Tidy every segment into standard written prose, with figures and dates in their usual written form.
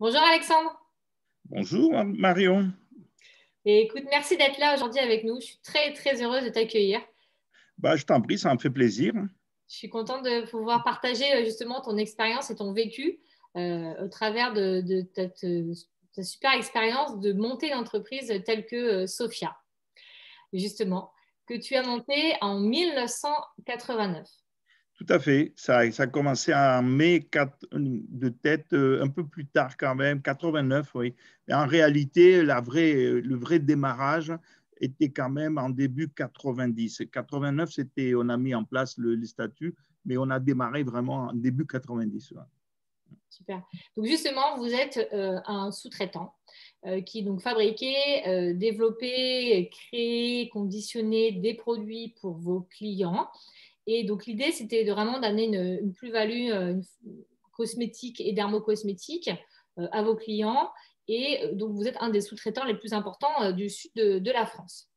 Bonjour Alexandre. Bonjour Marion. Et écoute, merci d'être là aujourd'hui avec nous. Je suis très très heureuse de t'accueillir. Je t'en prie, ça me fait plaisir. Je suis contente de pouvoir partager justement ton expérience et ton vécu au travers de ta super expérience de monter une entreprise telle que Sophia, justement, que tu as montée en 1989. Tout à fait. Ça a commencé en mai 4, de tête, un peu plus tard quand même, 89, oui. Mais en réalité, le vrai démarrage était quand même en début 90. 89, on a mis en place les statuts, mais on a démarré vraiment en début 90. Ouais. Super. Donc justement, vous êtes un sous-traitant qui donc fabriquait, développait, créait, conditionnait des produits pour vos clients. Et donc l'idée, c'était vraiment d'amener une plus-value cosmétique et dermocosmétique à vos clients. Et donc vous êtes un des sous-traitants les plus importants du sud de la France.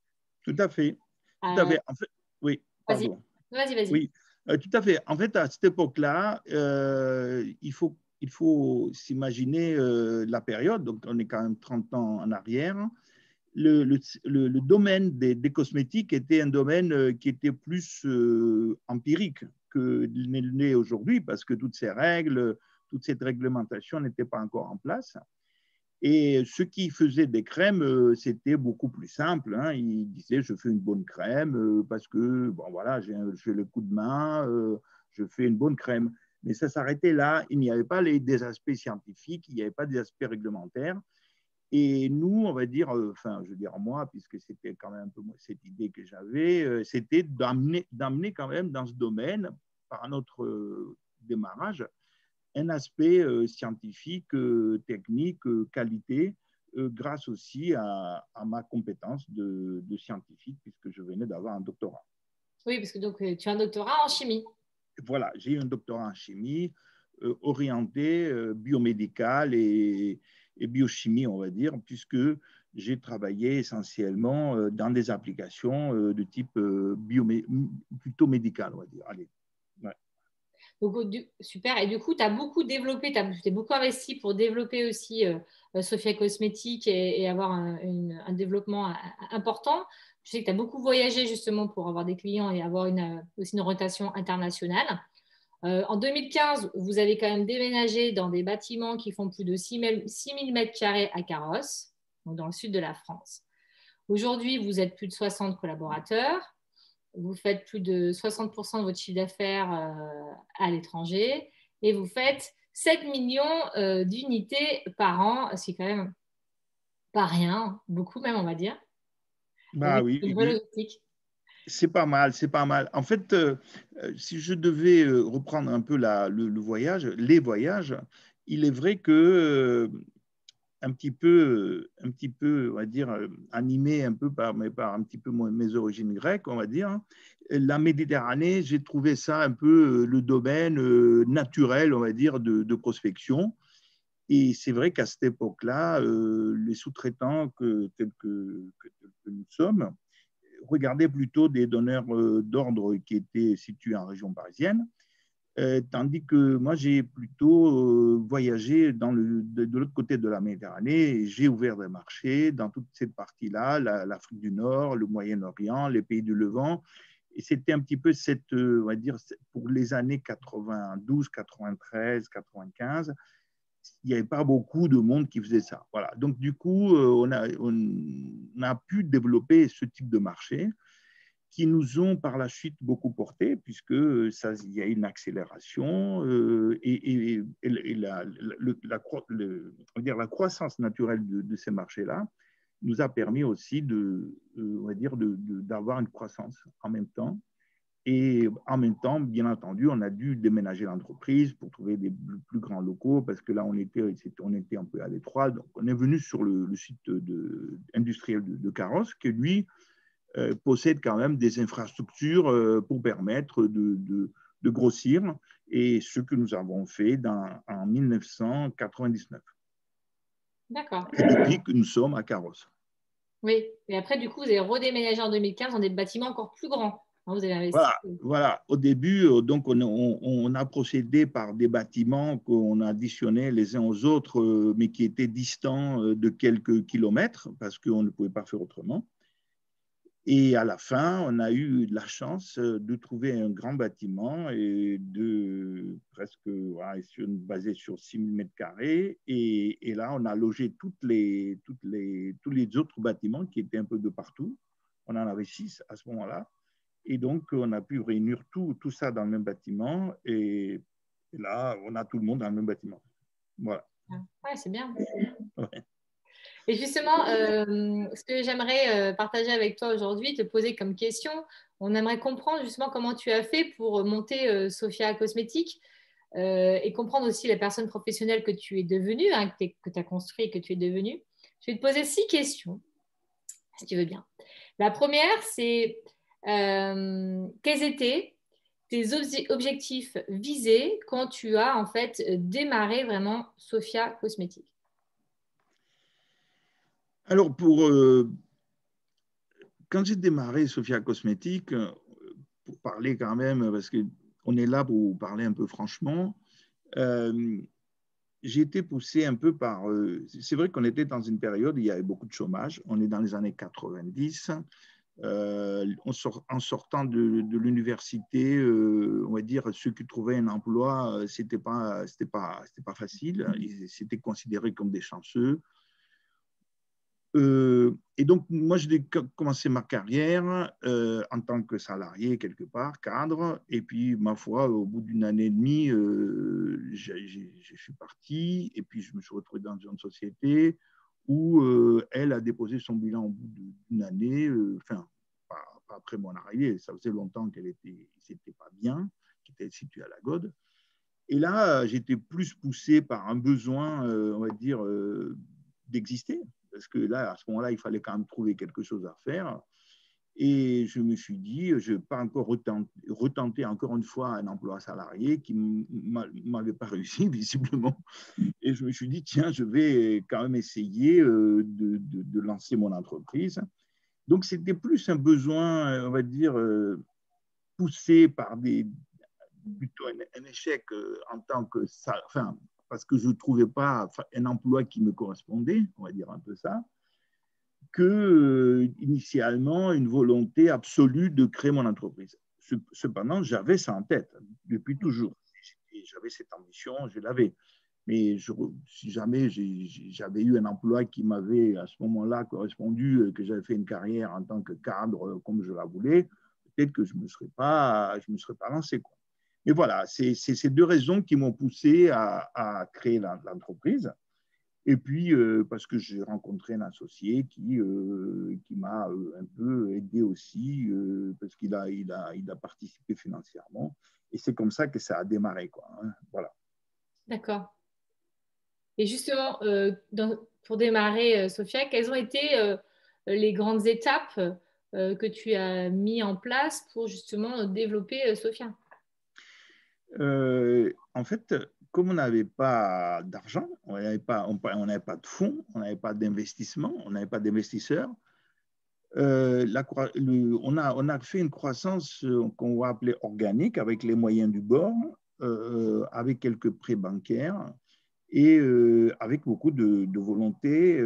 Tout à fait. Tout à Euh, fait. En fait, oui, vas-y, pardon. vas-y, vas-y. Oui, tout à fait. En fait, à cette époque-là, il faut s'imaginer la période. Donc, on est quand même 30 ans en arrière. Le domaine des cosmétiques était un domaine qui était plus empirique que n'est aujourd'hui, parce que toutes ces règles, toute cette réglementation n'était pas encore en place. Et ceux qui faisaient des crèmes, c'était beaucoup plus simple. Hein. Ils disaient, je fais une bonne crème parce que, bon, voilà, j'ai le coup de main, je fais une bonne crème. Mais ça s'arrêtait là. Il n'y avait pas des aspects scientifiques, il n'y avait pas des aspects réglementaires. Et nous, on va dire, enfin, je veux dire moi, puisque c'était quand même un peu cette idée que j'avais, c'était d'amener quand même dans ce domaine, par notre démarrage, un aspect scientifique, technique, qualité, grâce aussi à ma compétence de scientifique, puisque je venais d'avoir un doctorat. Oui, parce que donc, tu as un doctorat en chimie. Voilà, j'ai eu un doctorat en chimie orienté biomédical et biochimie, on va dire, puisque j'ai travaillé essentiellement dans des applications de type plutôt médical, on va dire. Allez. Ouais. Donc, super. Et du coup, tu as beaucoup développé, tu as beaucoup investi pour développer aussi Sophia Cosmétique et avoir un développement important. Je sais que tu as beaucoup voyagé justement pour avoir des clients et avoir aussi une rotation internationale. En 2015, vous avez quand même déménagé dans des bâtiments qui font plus de 6 000 mètres carrés à Carrosse, donc dans le sud de la France. Aujourd'hui, vous êtes plus de 60 collaborateurs. Vous faites plus de 60% de votre chiffre d'affaires à l'étranger et vous faites 7 millions d'unités par an, ce qui est quand même pas rien, beaucoup même, on va dire, avec Oui, une vraie oui, logistique. c'est pas mal, c'est pas mal. En fait, si je devais reprendre un peu le voyage, les voyages, il est vrai que un petit peu, on va dire, animé un peu par un petit peu mes origines grecques, on va dire, hein, la Méditerranée, j'ai trouvé ça un peu le domaine naturel, on va dire, de prospection. Et c'est vrai qu'à cette époque-là, les sous-traitants tels que nous sommes, regardaient plutôt des donneurs d'ordre qui étaient situés en région parisienne, tandis que moi, j'ai plutôt voyagé de l'autre côté de la Méditerranée. J'ai ouvert des marchés dans toute cette partie-là, l'Afrique du Nord, le Moyen-Orient, les pays du Levant. Et c'était un petit peu on va dire, pour les années 92, 93, 95, il n'y avait pas beaucoup de monde qui faisait ça. Voilà. Donc, du coup, on a pu développer ce type de marché qui nous ont par la suite beaucoup porté, puisque il y a une accélération et la croissance naturelle de ces marchés-là nous a permis aussi on va dire d'avoir une croissance en même temps. Et en même temps, bien entendu, on a dû déménager l'entreprise pour trouver des plus grands locaux parce que là, on était un peu à l'étroit. Donc, on est venu sur le site industriel de Carrosse, qui lui possède quand même des infrastructures pour permettre de grossir, et ce que nous avons fait en 1999. D'accord. Et depuis que nous sommes à Carrosse. Oui. Et après, du coup, vous avez redéménagé en 2015 dans des bâtiments encore plus grands. hein, vous avez investi. Voilà. Au début, donc on a procédé par des bâtiments qu'on additionnait les uns aux autres, mais qui étaient distants de quelques kilomètres, parce qu'on ne pouvait pas faire autrement. Et à la fin, on a eu de la chance de trouver un grand bâtiment et de presque basé sur 6 000 mètres carrés. Et là, on a logé tous les autres bâtiments qui étaient un peu de partout. On en avait 6 à ce moment-là. Et donc, on a pu réunir tout ça dans le même bâtiment. Et là, on a tout le monde dans le même bâtiment. Voilà. Ouais, c'est bien. Ouais. Et justement, ce que j'aimerais partager avec toi aujourd'hui, te poser comme question, on aimerait comprendre justement comment tu as fait pour monter Sophia Cosmétique et comprendre aussi la personne professionnelle que tu es devenue, hein, que tu as construit et que tu es devenue. Je vais te poser 6 questions, si tu veux bien. La première, c'est quels étaient tes objectifs visés quand tu as en fait démarré vraiment Sophia Cosmétique? Alors, quand j'ai démarré Sophia Cosmétique, pour parler quand même, parce qu'on est là pour parler un peu franchement, j'ai été poussé un peu par... c'est vrai qu'on était dans une période où il y avait beaucoup de chômage. On est dans les années 90. En sortant de l'université, on va dire, ceux qui trouvaient un emploi, c'était pas facile. Ils étaient considérés comme des chanceux. Et donc, moi, j'ai commencé ma carrière en tant que salarié, quelque part, cadre. Et puis, ma foi, au bout d'une année et demie, je suis parti. Et puis, je me suis retrouvé dans une société où elle a déposé son bilan au bout d'une année. Enfin, pas après mon arrivée. Ça faisait longtemps qu'elle n'était pas bien, qu'elle était située à la Gaude. Et là, j'étais plus poussé par un besoin, on va dire, d'exister. Parce que là, à ce moment-là, il fallait quand même trouver quelque chose à faire. Et je me suis dit, je ne vais pas encore retenter encore une fois un emploi salarié qui ne m'avait pas réussi, visiblement. Et je me suis dit, tiens, je vais quand même essayer de lancer mon entreprise. Donc, c'était plus un besoin, on va dire, poussé par plutôt un échec en tant que ça, enfin, parce que je ne trouvais pas un emploi qui me correspondait, on va dire un peu ça, que initialement une volonté absolue de créer mon entreprise. Cependant, j'avais ça en tête depuis toujours. J'avais cette ambition, je l'avais. Mais si jamais j'avais eu un emploi qui m'avait à ce moment-là correspondu, que j'avais fait une carrière en tant que cadre comme je la voulais, peut-être que je ne me serais pas lancé, quoi. Mais voilà, c'est ces deux raisons qui m'ont poussé à créer l'entreprise. Et puis, parce que j'ai rencontré un associé qui m'a un peu aidé aussi, parce qu'il a participé financièrement. Et c'est comme ça que ça a démarré, quoi, hein. Voilà. D'accord. Et justement, pour démarrer, Sophia, quelles ont été les grandes étapes que tu as mis en place pour justement développer Sophia? En fait, comme on n'avait pas d'argent, on n'avait pas de fonds, on n'avait pas d'investissement, on n'avait pas d'investisseurs, on a fait une croissance qu'on va appeler organique avec les moyens du bord, avec quelques prêts bancaires et avec beaucoup de volonté,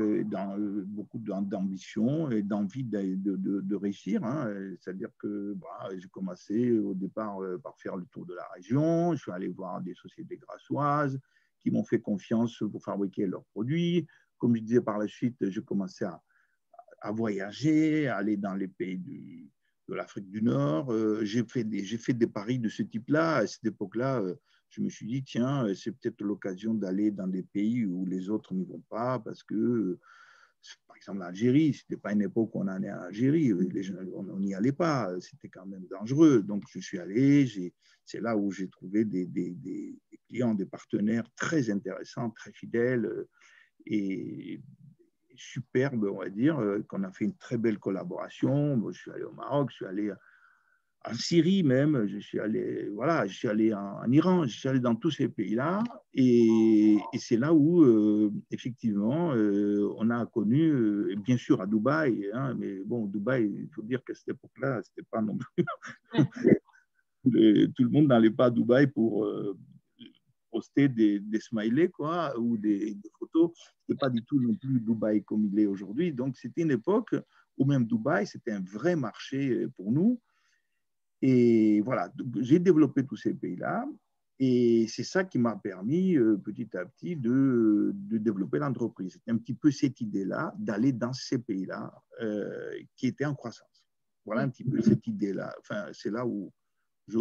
beaucoup d'ambition et d'envie de réussir, hein. C'est-à-dire que j'ai commencé au départ par faire le tour de la région. Je suis allé voir des sociétés grassoises qui m'ont fait confiance pour fabriquer leurs produits. Comme je disais par la suite, j'ai commencé à voyager, à aller dans les pays de l'Afrique du Nord. J'ai fait des paris de ce type-là. À cette époque-là, je me suis dit, tiens, c'est peut-être l'occasion d'aller dans des pays où les autres n'y vont pas, parce que, par exemple, l'Algérie, ce n'était pas une époque où on allait en Algérie. On n'y allait pas. C'était quand même dangereux. Donc, je suis allé. C'est là où j'ai trouvé des clients, des partenaires très intéressants, très fidèles. Et superbe, on va dire, qu'on a fait une très belle collaboration. Moi, je suis allé au Maroc, je suis allé en Syrie même, voilà, je suis allé en Iran, je suis allé dans tous ces pays-là, et c'est là où, effectivement, on a connu, bien sûr à Dubaï, hein, mais bon, Dubaï, il faut dire qu'à cette époque-là, c'était pas non plus, tout le monde n'allait pas à Dubaï pour poster des smileys, quoi, ou des photos. C'était pas du tout non plus Dubaï comme il est aujourd'hui. Donc, c'était une époque où même Dubaï, c'était un vrai marché pour nous. Et voilà, j'ai développé tous ces pays-là. Et c'est ça qui m'a permis petit à petit de développer l'entreprise. C'était un petit peu cette idée-là d'aller dans ces pays-là qui étaient en croissance. Voilà un petit peu cette idée-là. Enfin, c'est là où je,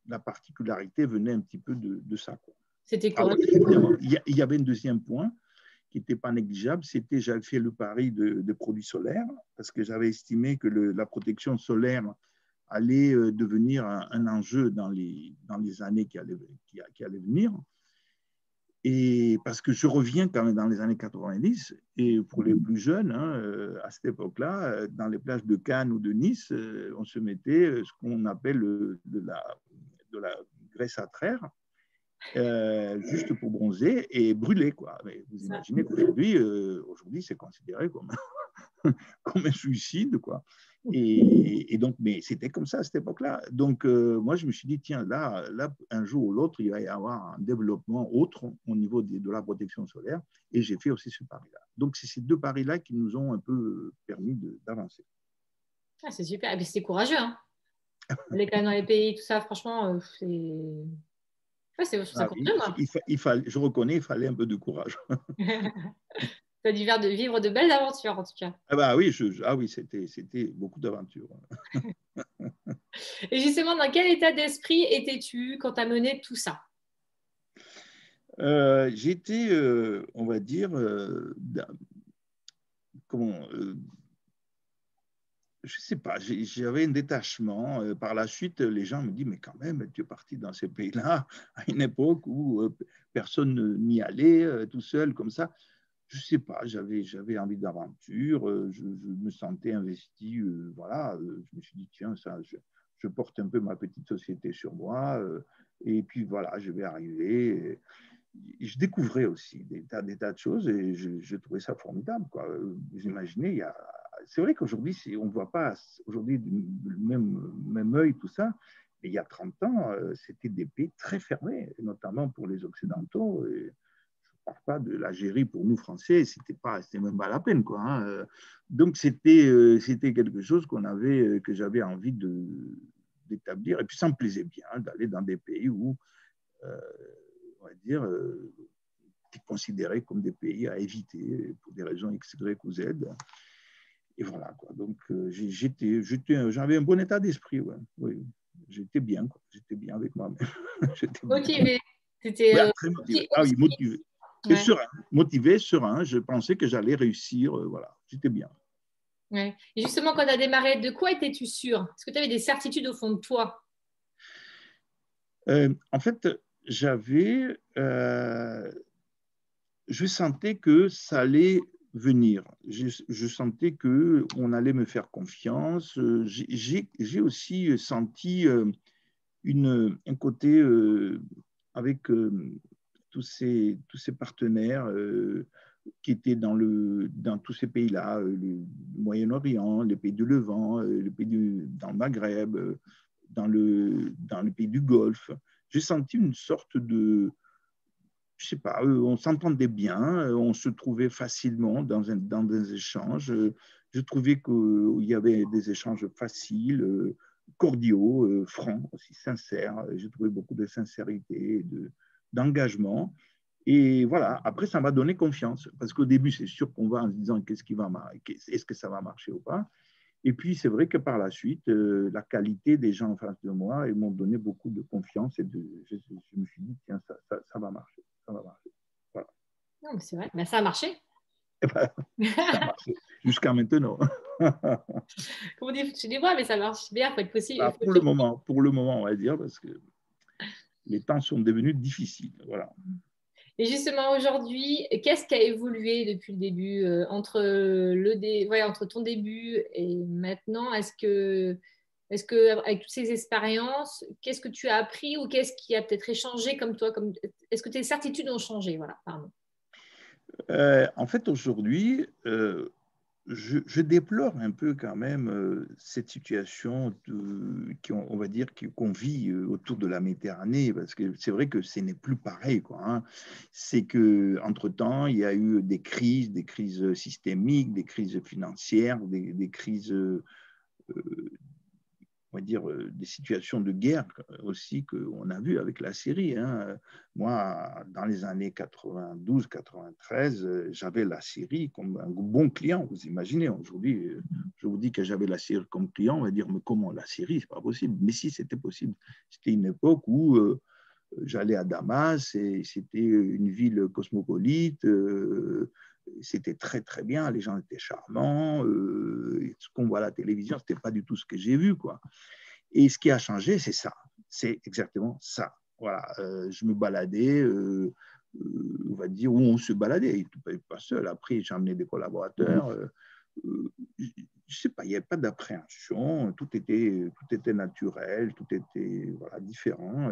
la particularité venait un petit peu de ça, quoi. C'était Ah quoi? oui, évidemment. Il y avait un deuxième point qui n'était pas négligeable, c'était j'avais fait le pari de produits solaires parce que j'avais estimé que la protection solaire allait devenir un enjeu dans les années qui allaient venir. Et parce que je reviens quand même dans les années 90, et pour les plus jeunes, hein, à cette époque-là, dans les plages de Cannes ou de Nice, on se mettait ce qu'on appelle de la graisse à traire, juste pour bronzer et brûler, quoi. Mais vous imaginez qu'aujourd'hui, aujourd'hui, c'est considéré comme, comme un suicide, quoi. Et donc, mais c'était comme ça à cette époque-là. Donc, moi, je me suis dit, tiens, là, un jour ou l'autre, il va y avoir un développement autre au niveau de la protection solaire. Et j'ai fait aussi ce pari-là. Donc, c'est ces deux paris-là qui nous ont un peu permis d'avancer. Ah, c'est super. Et puis c'était courageux, hein. Aller quand même dans les pays, tout ça, franchement, c'est. Ouais, je trouve ça Ah oui, courageux, moi. je reconnais, il fallait un peu de courage. Tu as dû vivre de belles aventures, en tout cas. Ah bah oui, ah oui, c'était beaucoup d'aventures. Et justement, dans quel état d'esprit étais-tu quand tu as mené tout ça? J'étais, on va dire, comment, je ne sais pas, j'avais un détachement. Par la suite, les gens me disent, mais quand même, tu es parti dans ces pays-là à une époque où personne n'y allait, tout seul, comme ça. Je ne sais pas, j'avais envie d'aventure, je me sentais investi, voilà. Je me suis dit, tiens, ça, je porte un peu ma petite société sur moi, et puis voilà, je vais arriver. Et je découvrais aussi des tas de choses et je trouvais ça formidable, quoi. Vous imaginez, c'est vrai qu'aujourd'hui, on ne voit pas aujourd'hui du même œil tout ça, mais il y a 30 ans, c'était des pays très fermés, notamment pour les Occidentaux. Et je ne parle pas de l'Algérie pour nous, Français, c'était même pas la peine, quoi, hein. Donc, c'était quelque chose que j'avais envie d'établir. Et puis, ça me plaisait bien d'aller dans des pays où euh, on va dire, considérés comme des pays à éviter pour des raisons X, Y ou Z. Et voilà, quoi. Donc, j'avais un bon état d'esprit, ouais. Oui. J'étais bien, quoi. J'étais bien avec moi-même. J'étais bien. Motivé. C'était Ouais, très motivé. Ah oui, motivé. Et ouais. serein, motivé, serein. Je pensais que j'allais réussir. Voilà, j'étais bien. Ouais. Et justement, quand tu as démarré, de quoi étais-tu sûr? Est-ce que tu avais des certitudes au fond de toi? En fait, je sentais que ça allait venir. Je sentais qu'on allait me faire confiance. J'ai aussi senti un côté avec tous ces partenaires qui étaient dans tous ces pays-là, le Moyen-Orient, les pays du Levant, dans le Maghreb, dans le pays du Golfe. J'ai senti une sorte de, je sais pas, on s'entendait bien, on se trouvait facilement dans des échanges. Je trouvais qu'il y avait des échanges faciles, cordiaux, francs, aussi sincères. J'ai trouvé beaucoup de sincérité, d'engagement. Et voilà, après, ça m'a donné confiance. Parce qu'au début, c'est sûr qu'on va en se disant est-ce que ça va marcher ou pas. Et puis, c'est vrai que par la suite, la qualité des gens en face de moi, ils m'ont donné beaucoup de confiance. Je me suis dit, tiens, ça va marcher. Ça va marcher. Voilà. Non, mais c'est vrai. Ben, ça a marché. Et ben, ça a marché jusqu'à maintenant. Comme on dit, je dis, ouais, mais ça marche bien, il faut être possible. Pour le moment, on va dire, parce que les temps sont devenus difficiles. Voilà. Et justement, aujourd'hui, qu'est-ce qui a évolué depuis le début, entre ton début et maintenant? Est-ce que Est-ce qu'avec toutes ces expériences, qu'est-ce que tu as appris ou qu'est-ce qui a peut-être échangé comme toi Est-ce que tes certitudes ont changé? Voilà, pardon. En fait, aujourd'hui, je déplore un peu quand même cette situation on va dire qu'on vit autour de la Méditerranée, parce que c'est vrai que ce n'est plus pareil, quoi, hein. C'est que entre-temps, il y a eu des crises systémiques, des crises financières, des crises on va dire, des situations de guerre aussi qu'on a vu avec la Syrie, hein. Moi, dans les années 92-93, j'avais la Syrie comme un bon client. Vous imaginez, aujourd'hui, je vous dis que j'avais la Syrie comme client, on va dire, mais comment la Syrie? C'est pas possible. Mais si, c'était possible. C'était une époque où j'allais à Damas et c'était une ville cosmopolite. C'était très, très bien. Les gens étaient charmants. Ce qu'on voit à la télévision, ce n'était pas du tout ce que j'ai vu, quoi. Et ce qui a changé, c'est ça. C'est exactement ça. Voilà. Je me baladais, on va dire, où on se baladait. Pas seul. Après, j'ai amené des collaborateurs. Je ne sais pas, il n'y avait pas d'appréhension. Tout était naturel, tout était voilà, différent.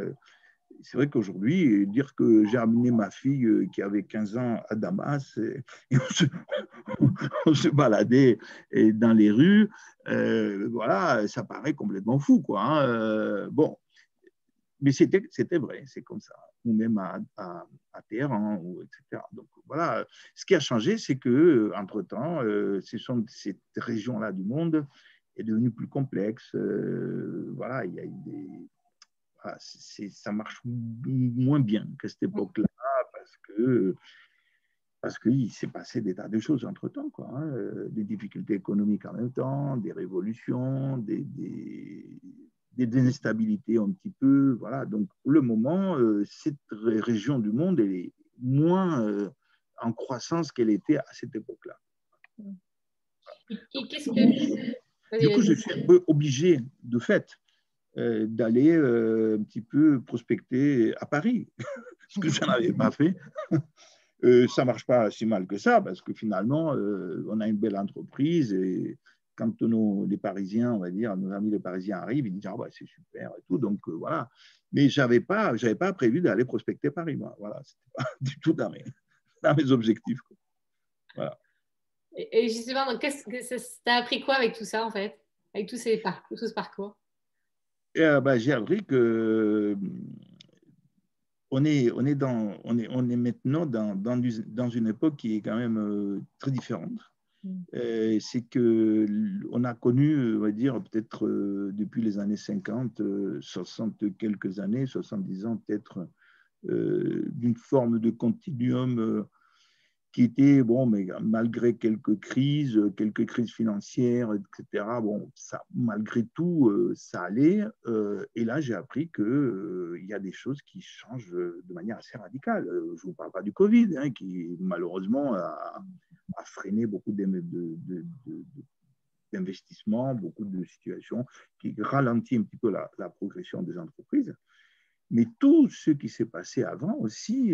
C'est vrai qu'aujourd'hui, dire que j'ai amené ma fille qui avait 15 ans à Damas et on se baladait dans les rues, voilà, ça paraît complètement fou, quoi, hein. Bon, mais c'était vrai, c'est comme ça. Ou même à Téhéran, etc. Donc voilà, ce qui a changé, c'est que entre-temps, cette région-là du monde est devenue plus complexe. Voilà, il y a eu ça marche moins bien qu'à cette époque-là parce qu'il s'est passé des tas de choses entre-temps, quoi, hein. Des difficultés économiques en même temps, des révolutions, des instabilités un petit peu. Voilà. Donc, pour le moment, cette région du monde, elle est moins en croissance qu'elle était à cette époque-là. Et qu'est-ce que... Du coup, je suis un peu obligé, de fait, d'aller un petit peu prospecter à Paris, ce que je n'avais pas fait. Ça ne marche pas si mal que ça, parce que finalement, on a une belle entreprise et quand les Parisiens, on va dire, nos amis les Parisiens arrivent, ils disent ah, bah, c'est super et tout. Donc voilà. Mais je n'avais pas prévu d'aller prospecter Paris, moi. Voilà, ce n'était pas du tout dans mes objectifs, quoi. Voilà. Et justement, donc, t'as appris quoi avec tout ça, en fait, avec tout ce parcours? Bah, j'ai appris que on est maintenant dans une époque qui est quand même très différente. C'est qu'on a connu, on va dire, peut-être depuis les années 50, 60 quelques années, 70 ans peut-être, d'une forme de continuum qui était, bon, mais malgré quelques crises financières, etc., bon, ça, malgré tout, ça allait. Et là, j'ai appris qu'il y a des choses qui changent de manière assez radicale. Je ne vous parle pas du Covid, hein, qui malheureusement a freiné beaucoup d'investissements, beaucoup de situations, qui ralentit un petit peu la progression des entreprises. Mais tout ce qui s'est passé avant aussi,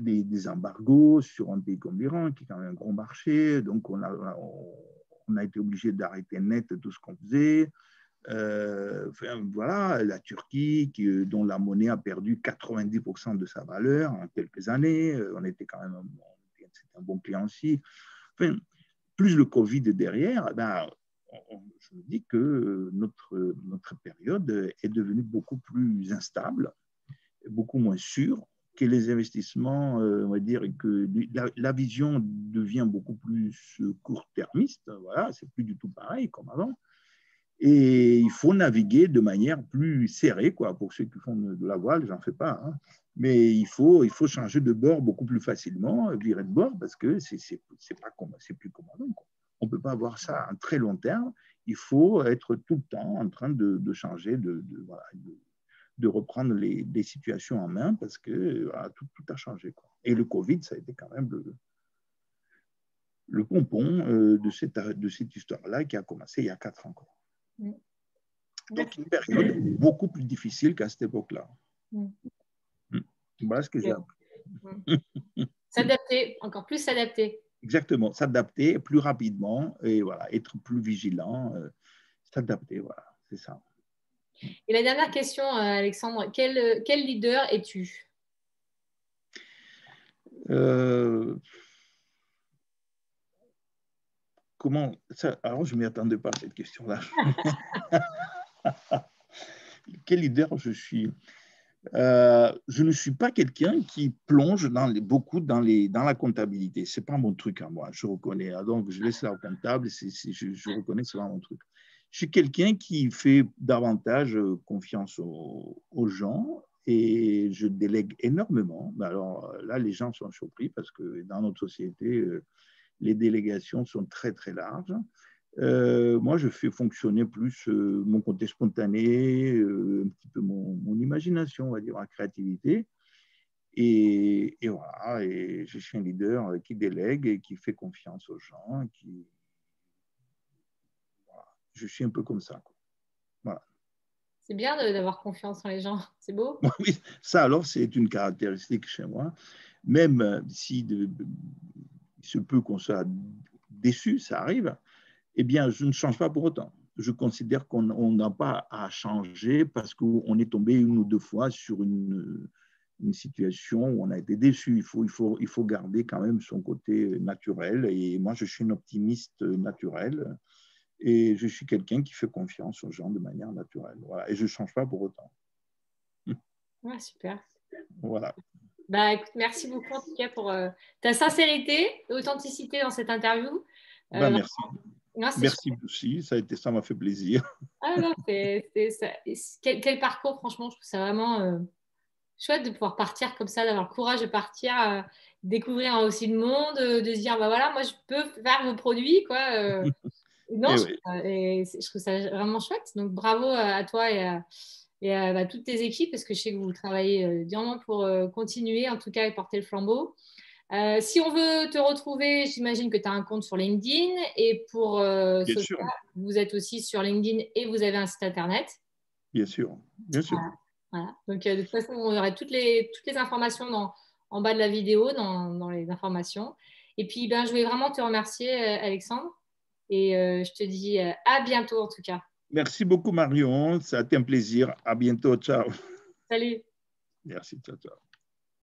des embargos sur un pays comme l'Iran, qui est quand même un gros marché. Donc, on a été obligé d'arrêter net tout ce qu'on faisait. Enfin, voilà, la Turquie, dont la monnaie a perdu 90% de sa valeur en quelques années. On était quand même un bon client aussi. Enfin, plus le Covid derrière, ben, je me dis que notre période est devenue beaucoup plus instable, beaucoup moins sûre, que les investissements, on va dire, que la vision devient beaucoup plus court-termiste. Voilà, c'est plus du tout pareil comme avant. Et il faut naviguer de manière plus serrée, quoi. Pour ceux qui font de la voile, j'en fais pas, hein. Mais il faut changer de bord beaucoup plus facilement, virer de bord, parce que c'est plus comme avant, quoi. On ne peut pas avoir ça à un très long terme. Il faut être tout le temps en train de changer, voilà, de reprendre les situations en main, parce que voilà, tout a changé, quoi. Et le Covid, ça a été quand même le pompon de cette histoire-là qui a commencé il y a 4 ans, quoi. Donc, une période beaucoup plus difficile qu'à cette époque-là. Voilà ce que j'ai appris. S'adapter, encore plus s'adapter. Exactement, s'adapter plus rapidement et voilà, être plus vigilant. s'adapter, voilà, c'est ça. Et la dernière question, Alexandre, quel leader es-tu? Euh, comment ça, alors, je ne m'y attendais pas à cette question-là. Quel leader je suis? Je ne suis pas quelqu'un qui plonge beaucoup dans la comptabilité. Ce n'est pas mon truc à moi, je reconnais. Donc, je laisse ça au comptable, je reconnais, c'est pas mon truc. Je suis quelqu'un qui fait davantage confiance aux gens et je délègue énormément. Mais alors là, les gens sont surpris parce que dans notre société, les délégations sont très, très larges. Moi, je fais fonctionner plus mon côté spontané, un petit peu mon imagination, on va dire, ma créativité. Et voilà, et je suis un leader qui délègue et qui fait confiance aux gens. Voilà. Je suis un peu comme ça, quoi. Voilà. C'est bien d'avoir confiance en les gens, c'est beau. Oui, ça, alors, c'est une caractéristique chez moi. Même si il se peut qu'on soit déçu, ça arrive, eh bien, je ne change pas pour autant. Je considère qu'on n'a pas à changer parce qu'on est tombé une ou deux fois sur une situation où on a été déçu. Il faut garder quand même son côté naturel. Et moi, je suis un optimiste naturel et je suis quelqu'un qui fait confiance aux gens de manière naturelle. Voilà. Et je ne change pas pour autant. Ouais, super. Voilà. Bah, écoute, merci beaucoup en tout cas pour ta sincérité et authenticité dans cette interview. Ben, Euh, merci. non, c'est Merci aussi. Ça m'a fait plaisir. Ah non, quel parcours, franchement, je trouve ça vraiment chouette de pouvoir partir comme ça, d'avoir le courage de partir, découvrir aussi le monde, de se dire, bah voilà, moi je peux faire vos produits, quoi. Non, Et oui. je trouve ça vraiment chouette. Donc bravo à toi et à bah, toutes tes équipes, parce que je sais que vous travaillez durement pour continuer, en tout cas, et porter le flambeau. Si on veut te retrouver, j'imagine que tu as un compte sur LinkedIn et pour Bien Sophia, sûr. vous êtes aussi sur LinkedIn et vous avez un site internet. Bien sûr. Bien sûr. Voilà. Voilà. Donc, de toute façon, on aurait toutes les informations en bas de la vidéo, dans les informations. Et puis, ben, je voulais vraiment te remercier, Alexandre. Et je te dis à bientôt, en tout cas. Merci beaucoup, Marion. Ça a été un plaisir. À bientôt. Ciao. Salut! Merci. Ciao, ciao.